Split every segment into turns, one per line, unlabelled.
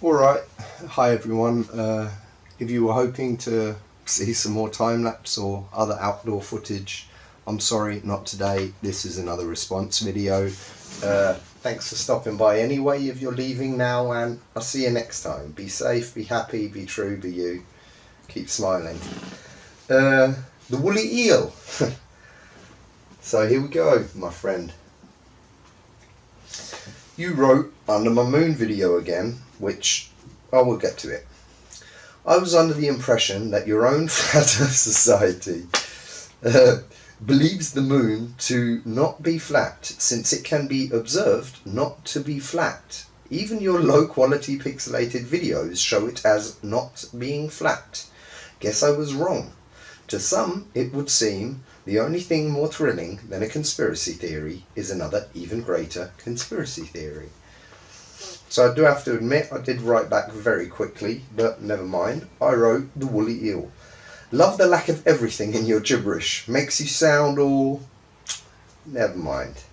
Alright, hi everyone. If you were hoping to see some more time-lapse or other outdoor footage, I'm sorry, not today. This is another response video. Thanks for stopping by anyway if you're leaving now, and I'll see you next time. Be safe, be happy, be true, be you. Keep smiling. The woolly eel. So here we go, my friend. You wrote under my moon video again, which I will get to it. I was under the impression that your own Flat Earth Society believes the moon to not be flat, since it can be observed not to be flat. Even your low quality pixelated videos show it as not being flat. Guess I was wrong. To some, it would seem the only thing more thrilling than a conspiracy theory is another even greater conspiracy theory. So I do have to admit I did write back very quickly, but never mind. I wrote the woolly eel. Love the lack of everything in your gibberish. Makes you sound all... Never mind.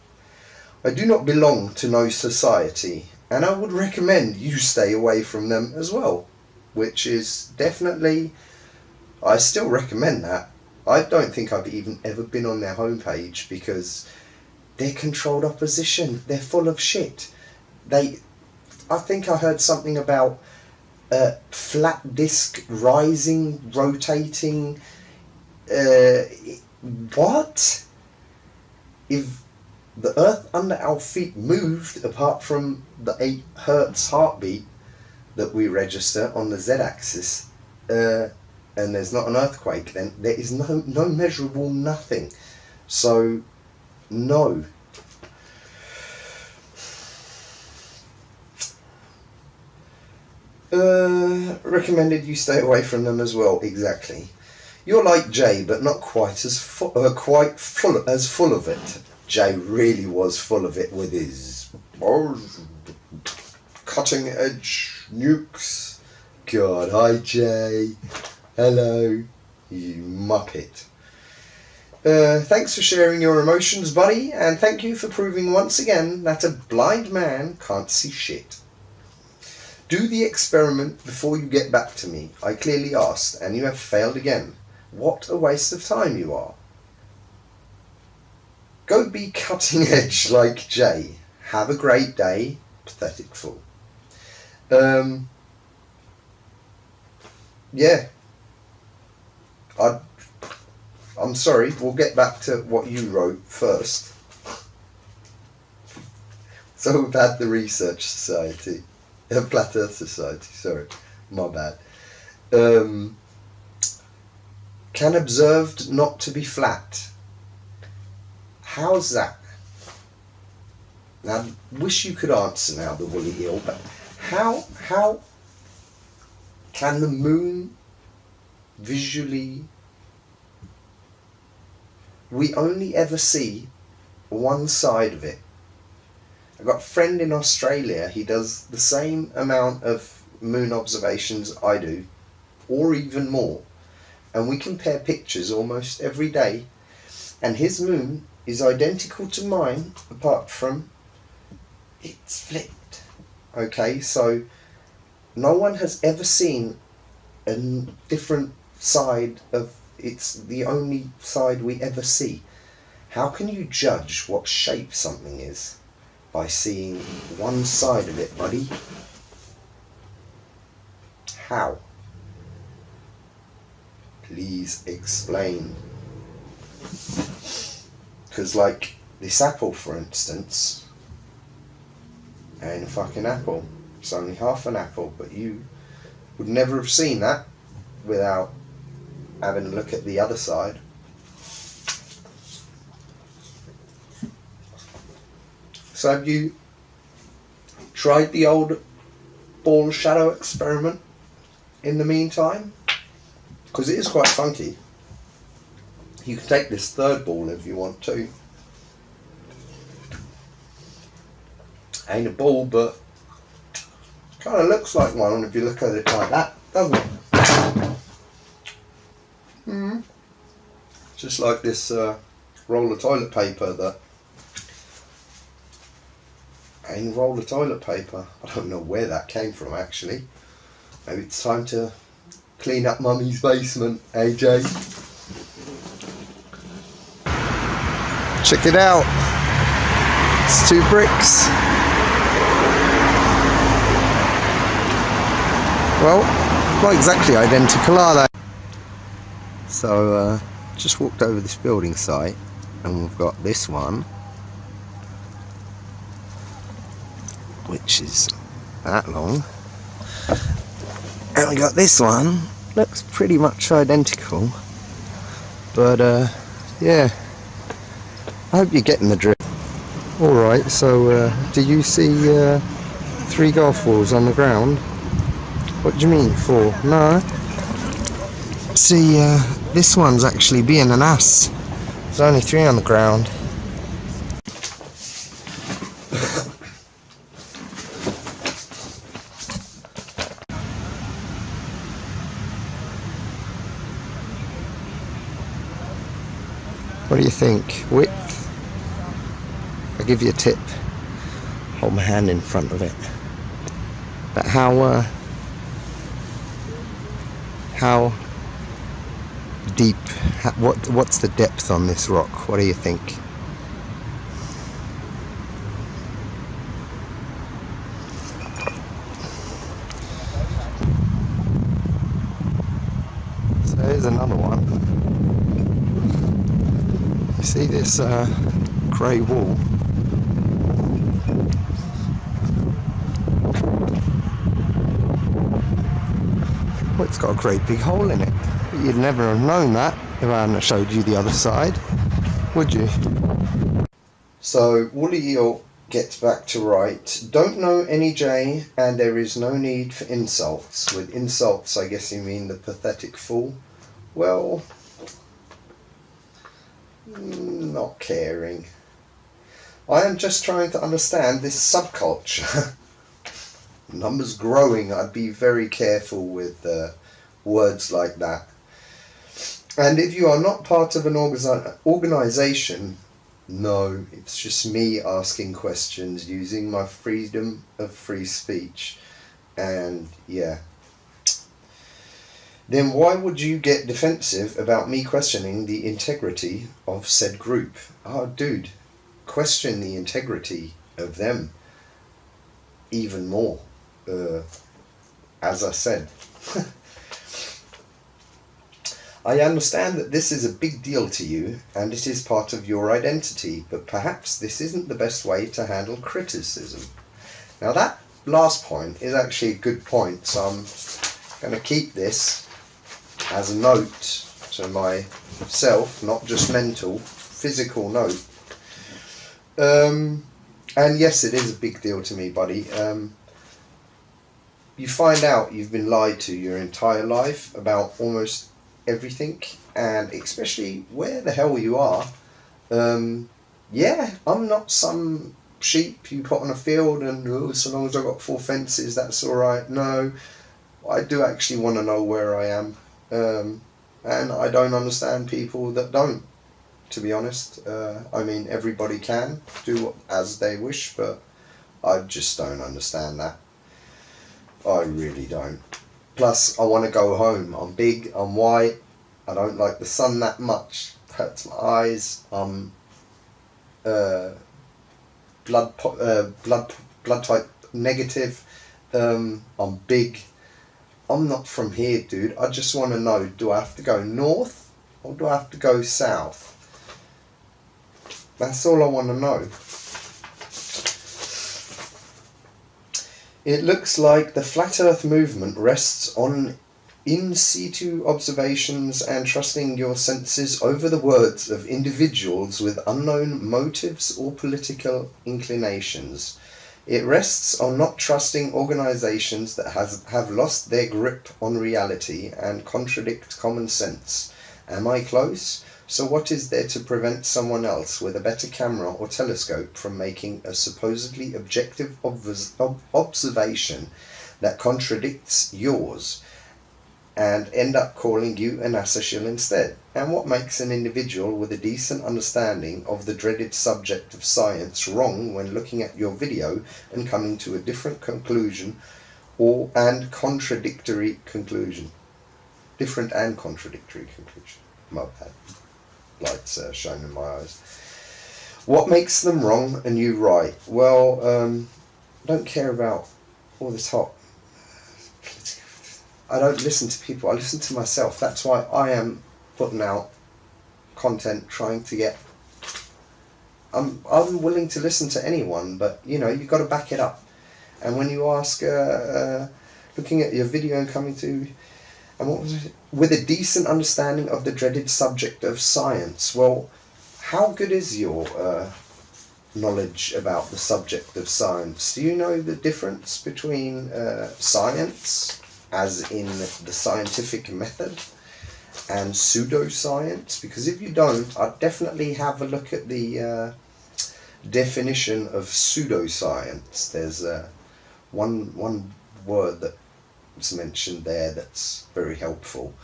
I do not belong to no society, and I would recommend you stay away from them as well. Which is definitely... I still recommend that. I don't think I've even ever been on their homepage because they're controlled opposition. They're full of shit. I think I heard something about flat disk rising, rotating. What? If the earth under our feet moved, apart from the 8 Hertz heartbeat that we register on the Z-axis, and there's not an earthquake, then there is no measurable nothing. So, no. Recommended you stay away from them as well. Exactly. You're like Jay, but not quite as full of it. Jay really was full of it with his cutting edge nukes. God, hi Jay. Hello, you muppet. Thanks for sharing your emotions, buddy, and thank you for proving once again that a blind man can't see shit. Do the experiment before you get back to me. I clearly asked, and you have failed again. What a waste of time you are. Go be cutting edge like Jay. Have a great day. Pathetic fool. Yeah. I'm sorry, we'll get back to what you wrote first. So we've had the Research Society. Flat Earth Society, sorry. My bad. Can observed not to be flat. How's that? Now, I wish you could answer now, the woolly eel, but how can the moon visually... We only ever see one side of it. I've got a friend in Australia, he does the same amount of moon observations I do, or even more, and we compare pictures almost every day, and his moon is identical to mine, apart from it's flipped. Okay, so no one has ever seen a different side of... It's the only side we ever see. How can you judge what shape something is by seeing one side of it, buddy? How? Please explain. Because, like, this apple, for instance, ain't a fucking apple. It's only half an apple, but you would never have seen that without having a look at the other side. So have you tried the old ball shadow experiment in the meantime? Because it is quite funky. You can take this third ball if you want to. Ain't a ball, but kind of looks like one if you look at it like that, doesn't it? Just like this roll of toilet paper that plain roll of toilet paper. I don't know where that came from actually. Maybe it's time to clean up Mummy's basement, AJ. Check it out. It's 2 bricks. Well, not exactly identical, are they? So, just walked over this building site and we've got this one, which is that long, and we got this one, looks pretty much identical, but yeah, I hope you're getting the drift. Alright, so do you see 3 golf balls on the ground? What do you mean 4? No. See, this one's actually being an ass. There's only 3 on the ground. What do you think? Width? I'll give you a tip. Hold my hand in front of it. But how deep? What's the depth on this rock? What do you think? So here's another one. You see this grey wall? Well, it's got a great big hole in it. You'd never have known that if I hadn't showed you the other side, would you? So, Woolly Eel gets back to right. Don't know any J, and there is no need for insults. With insults, I guess you mean the pathetic fool. Well, not caring. I am just trying to understand this subculture. Numbers growing. I'd be very careful with words like that. And if you are not part of an organisation, no, it's just me asking questions using my freedom of free speech. And yeah. Then why would you get defensive about me questioning the integrity of said group? Oh, dude, question the integrity of them even more. As I said. I understand that this is a big deal to you and it is part of your identity, but perhaps this isn't the best way to handle criticism. Now that last point is actually a good point, so I'm going to keep this as a note to myself, not just mental, physical note. And yes, it is a big deal to me, buddy. You find out you've been lied to your entire life about almost everything, and especially where the hell you are. Yeah, I'm not some sheep you put on a field and so long as I've got 4 fences that's alright. No, I do actually want to know where I am, and I don't understand people that don't, to be honest. I mean, everybody can do as they wish, but I just don't understand that. I really don't. Plus, I want to go home. I'm big, I'm white, I don't like the sun that much, it hurts my eyes, I'm blood type negative, I'm big, I'm not from here, dude. I just want to know, do I have to go north or do I have to go south? That's all I want to know. It looks like the Flat Earth movement rests on in situ observations and trusting your senses over the words of individuals with unknown motives or political inclinations. It rests on not trusting organizations that have lost their grip on reality and contradict common sense. Am I close? So what is there to prevent someone else with a better camera or telescope from making a supposedly objective observation that contradicts yours? and end up calling you an NASA shill instead? And what makes an individual with a decent understanding of the dreaded subject of science wrong when looking at your video and coming to a different conclusion and contradictory conclusion? Different and contradictory conclusion. My bad. Lights shining in my eyes. What makes them wrong and you right? Well, I don't care about all this hot. I don't listen to people. I listen to myself. That's why I am putting out content, trying to get. I'm willing to listen to anyone, but you know, you've got to back it up. And when you ask, looking at your video and coming to, and what was it? With a decent understanding of the dreaded subject of science. Well, how good is your knowledge about the subject of science? Do you know the difference between science, as in the scientific method, and pseudoscience? Because if you don't, I'd definitely have a look at the definition of pseudoscience. There's one word that's mentioned there that's very helpful,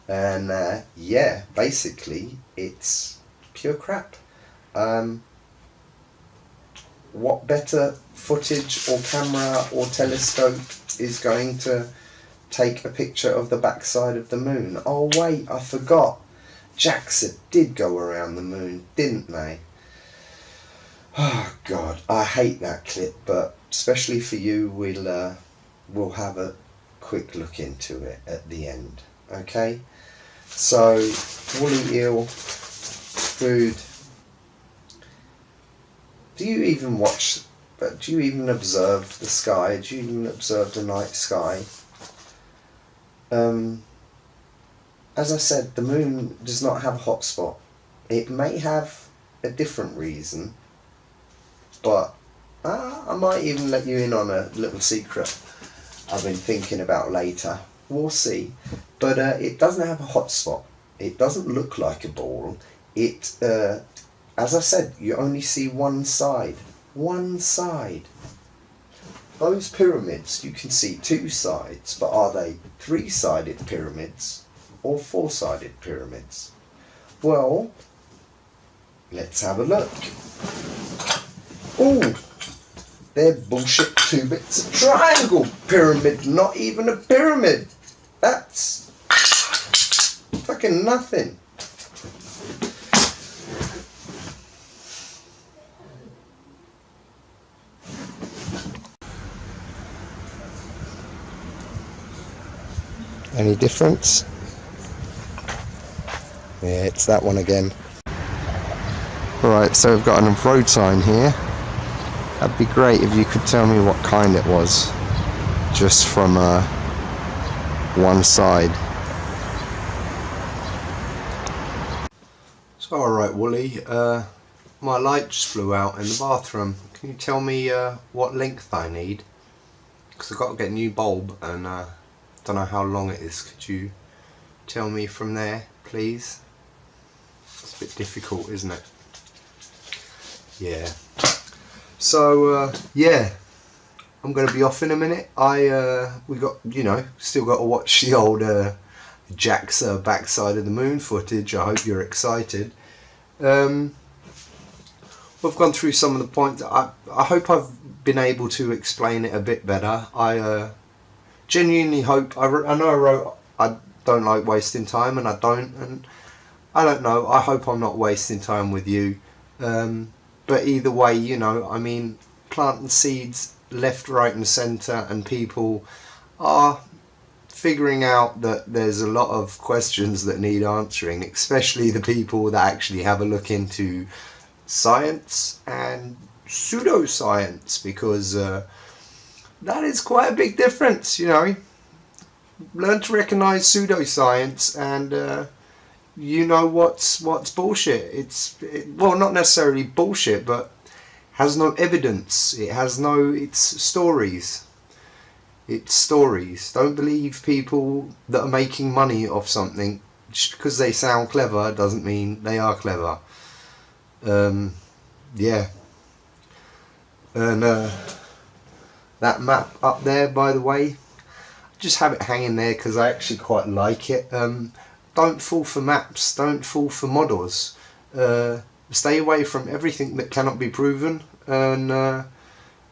and yeah, basically it's pure crap. What better footage or camera or telescope is going to take a picture of the backside of the moon? Oh wait, I forgot. JAXA did go around the moon, didn't they? Oh God, I hate that clip, but especially for you, we'll have a quick look into it at the end. Okay, so woolly eel food. Do you even watch? Do you even observe the sky? Do you even observe the night sky? As I said, the moon does not have a hot spot. It may have a different reason, but I might even let you in on a little secret I've been thinking about later. We'll see. But it doesn't have a hot spot. It doesn't look like a ball. It, as I said, you only see one side. One side. Those pyramids, you can see two sides, but are they three-sided pyramids or four-sided pyramids? Well, let's have a look. Oh, they're bullshit 2 bits of triangle pyramid, not even a pyramid. That's fucking nothing. Any difference? Yeah, it's that one again. Right, so we've got a road sign here. That'd be great if you could tell me what kind it was, just from one side. So alright Woolly, my light just blew out in the bathroom. Can you tell me what length I need? Because I've got to get a new bulb and don't know how long it is. Could you tell me from there, please? It's a bit difficult, isn't it? Yeah. So yeah, I'm going to be off in a minute. We got, you know, still got to watch the old JAXA backside of the moon footage. I hope you're excited. We've gone through some of the points. I hope I've been able to explain it a bit better. I genuinely hope. I know I wrote I don't like wasting time, and I don't know. I hope I'm not wasting time with you. But either way, you know, I mean, planting seeds left, right and centre, and people are figuring out that there's a lot of questions that need answering, especially the people that actually have a look into science and pseudoscience, because that is quite a big difference, you know. Learn to recognise pseudoscience and you know what's bullshit. Well, not necessarily bullshit, but has no evidence. It's stories. It's stories. Don't believe people that are making money off something. Just because they sound clever doesn't mean they are clever. Yeah. And that map up there, by the way, just have it hanging there because I actually quite like it. Don't fall for maps, don't fall for models. Stay away from everything that cannot be proven, and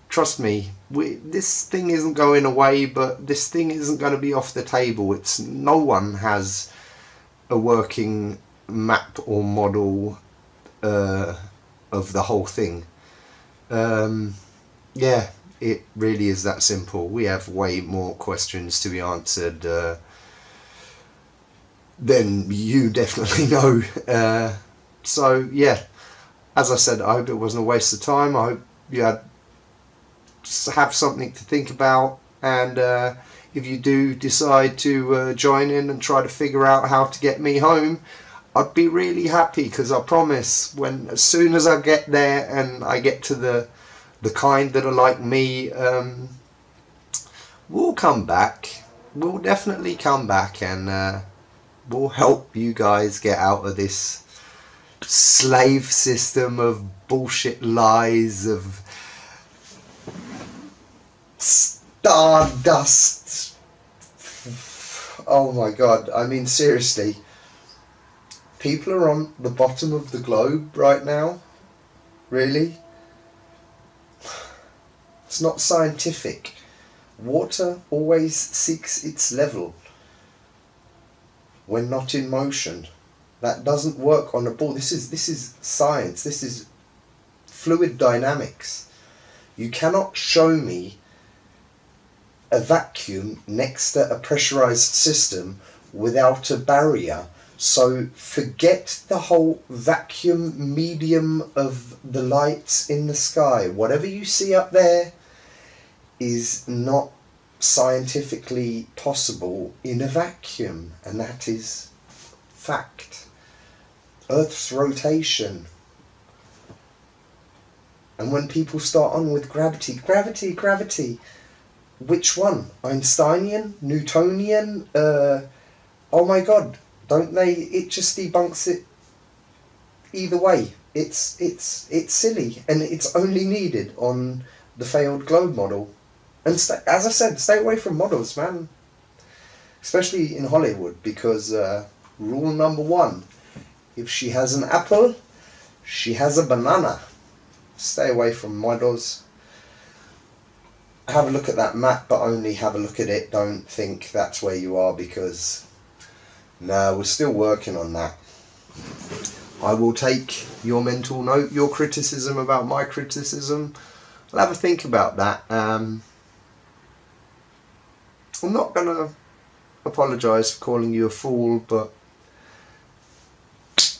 trust me, this thing isn't going away, but this thing isn't going to be off the table. No one has a working map or model of the whole thing. Yeah, it really is that simple. We have way more questions to be answered than you definitely know. So yeah, as I said, I hope it wasn't a waste of time. I hope you have something to think about, and if you do decide to join in and try to figure out how to get me home, I'd be really happy, because I promise, as soon as I get there and I get to the kind that are like me, we'll come back. We'll definitely come back, and we'll help you guys get out of this slave system of bullshit lies, of stardust. Oh my god, I mean seriously, people are on the bottom of the globe right now. Really? It's not scientific. Water always seeks its level when not in motion. That doesn't work on a ball. This is science. This is fluid dynamics. You cannot show me a vacuum next to a pressurized system without a barrier. So forget the whole vacuum medium of the lights in the sky. Whatever you see up there is not scientifically possible in a vacuum, and that is fact. Earth's rotation. And when people start on with gravity, which one? Einsteinian? Newtonian? Oh my god, don't they? It just debunks it either way. It's silly, and it's only needed on the failed globe model. And as I said, stay away from models, man. Especially in Hollywood, because rule number 1, if she has an apple, she has a banana. Stay away from models. Have a look at that map, but only have a look at it. Don't think that's where you are, because no, we're still working on that. I will take your mental note, your criticism about my criticism. I'll have a think about that. I'm not going to apologise for calling you a fool, but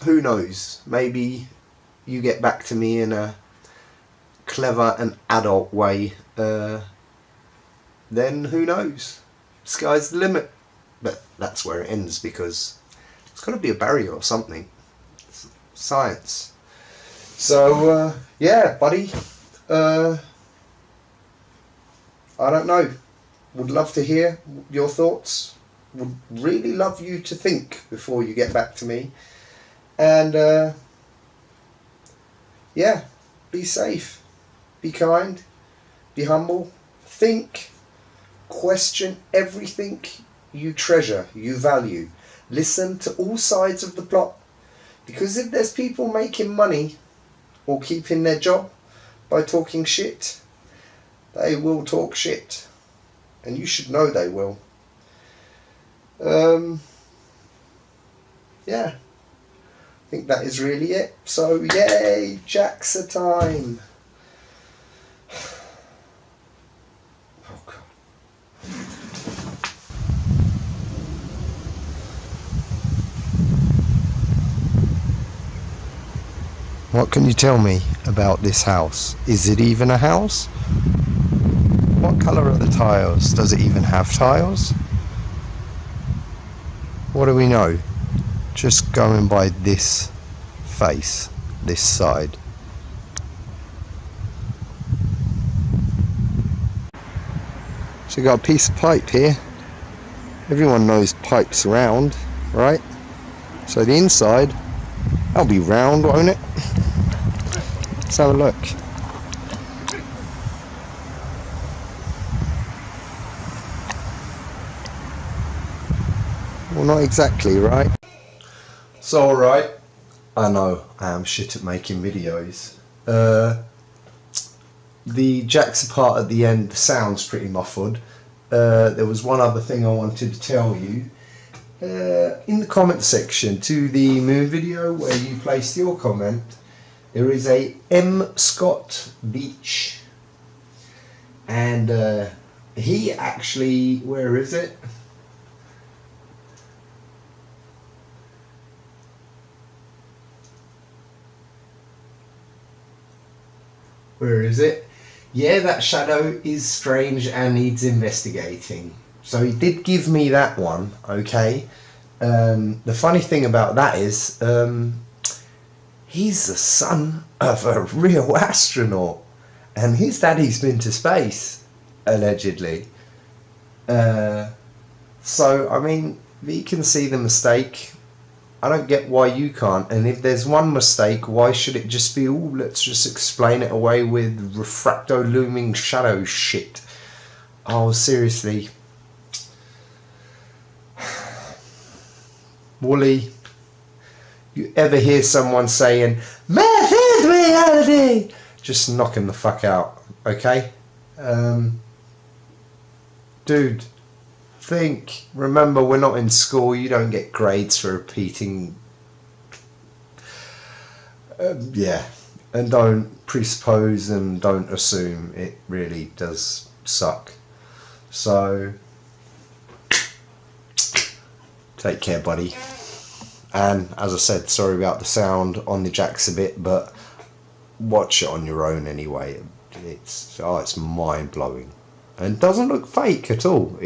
who knows? Maybe you get back to me in a clever and adult way. Then who knows? Sky's the limit. But that's where it ends, because it's got to be a barrier or something. It's science. So yeah, buddy. I don't know. Would love to hear your thoughts. Would really love you to think before you get back to me. And yeah, be safe, be kind, be humble, think, question everything you treasure, you value. Listen to all sides of the plot, because if there's people making money or keeping their job by talking shit, they will talk shit, and you should know they will. Yeah, I think that is really it. So yay, Jaxa time. Oh god. What can you tell me about this house? Is it even a house? What colour are the tiles? Does it even have tiles? What do we know? Just going by this face, this side. So you got a piece of pipe here. Everyone knows pipes round, right? So the inside, that'll be round, won't it? Let's have a look. Well, not exactly, right? So, alright, I know I am shit at making videos. The jacks part at the end, the sound's pretty muffled. There was one other thing I wanted to tell you. In the comment section to the moon video where you placed your comment, there is a M. Scott Beach. And he actually, where is it? Where is it? Yeah, that shadow is strange and needs investigating. So he did give me that one, okay. The funny thing about that is, he's the son of a real astronaut. And his daddy's been to space, allegedly. So, I mean, we can see the mistake. I don't get why you can't. And if there's one mistake, why should it just be, oh, let's just explain it away with refracto-looming shadow shit? Oh, seriously. Woolly, you ever hear someone saying, math is reality? Just knock him the fuck out, okay? Dude, think. Remember, we're not in school. You don't get grades for repeating. Yeah. And don't presuppose and don't assume. It really does suck. So, take care, buddy. And as I said, sorry about the sound on the jacks a bit, but watch it on your own anyway. It's mind blowing, and doesn't look fake at all.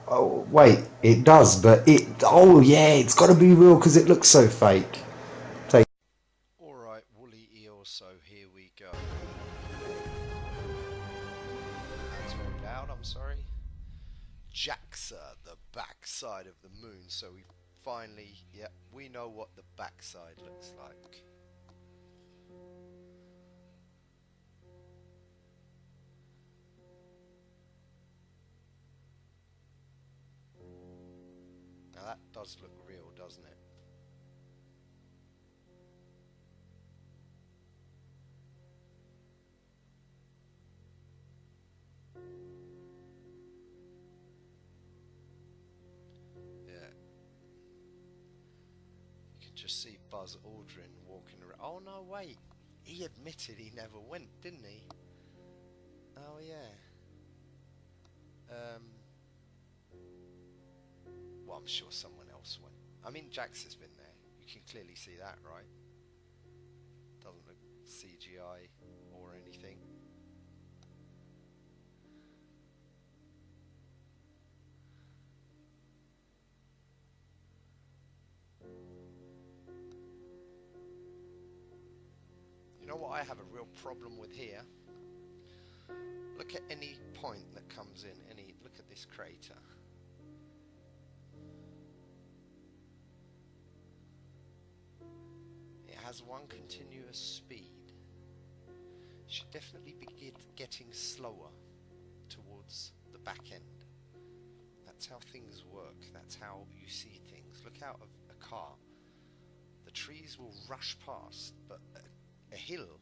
Oh wait, it does, but oh yeah, it's got to be real because it looks so fake.
All right, Woolly Eel. So here we go. That's very loud. I'm sorry. JAXA, the backside of the moon. So we finally, yeah, we know what the backside looks like. Now that does look real, doesn't it? Yeah. You can just see Buzz Aldrin walking around. Oh no, wait. He admitted he never went, didn't he? Oh yeah. Well, I'm sure someone else went. I mean, JAXA's been there. You can clearly see that, right? Doesn't look CGI or anything. You know what I have a real problem with here? Look at any point that comes in. Look at this crater. It has one continuous speed. It should definitely be getting slower towards the back end. That's how things work. That's how you see things. Look out of a car. The trees will rush past, but a hill,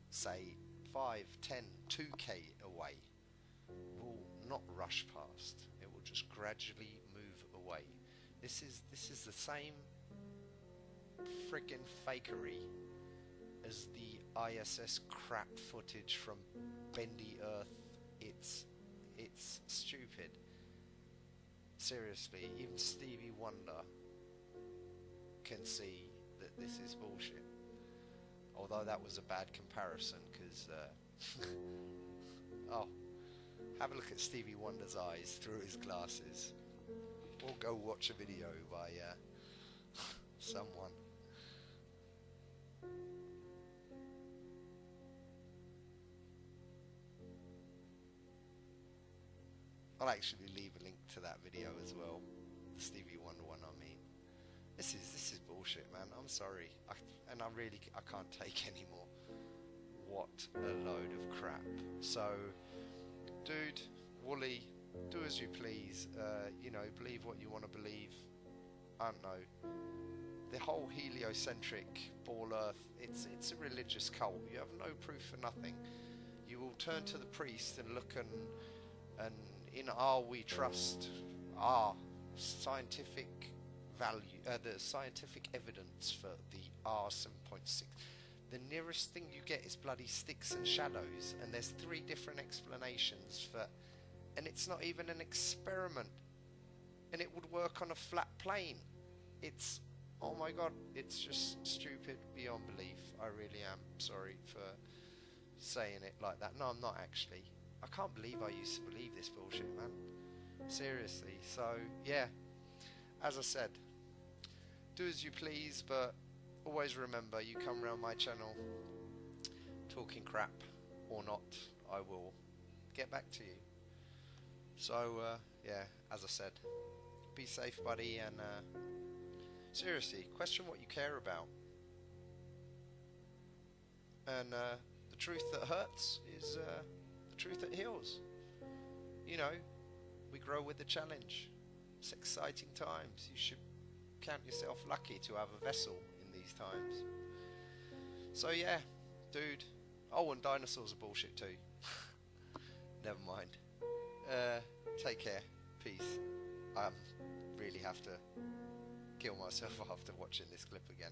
say 5, 10, 2k away, will not rush past. It will just gradually move away. This is the same friggin' fakery as the ISS crap footage from Bendy Earth. It's stupid. Seriously, even Stevie Wonder can see that this is bullshit. Although that was a bad comparison, because oh, have a look at Stevie Wonder's eyes through his glasses, or go watch a video by someone. I'll actually leave a link to that video as well, the Stevie Wonder one. I mean, this is bullshit, man. I'm sorry, I can't take any more. What a load of crap. So, dude, Woolly, do as you please. You know, believe what you want to believe. I don't know. The whole heliocentric ball Earth, it's a religious cult. You have no proof for nothing. You will turn to the priest and look and in our we trust our scientific value, the scientific evidence for the R7.6. The nearest thing you get is bloody sticks and shadows, and there's 3 different explanations for, and it's not even an experiment, and it would work on a flat plane. It's, oh my god, it's just stupid beyond belief. I really am sorry for saying it like that. No, I'm not actually. I can't believe I used to believe this bullshit, man. Seriously. So yeah, as I said, do as you please, but always remember, you come around my channel talking crap or not, I will get back to you. So yeah, as I said, be safe, buddy, and seriously, question what you care about. And the truth that hurts is the truth that heals. You know, we grow with the challenge. It's exciting times. You should count yourself lucky to have a vessel in these times. So yeah, dude. Oh, and dinosaurs are bullshit too. Never mind. Take care. Peace. I really have to kill myself after watching this clip again.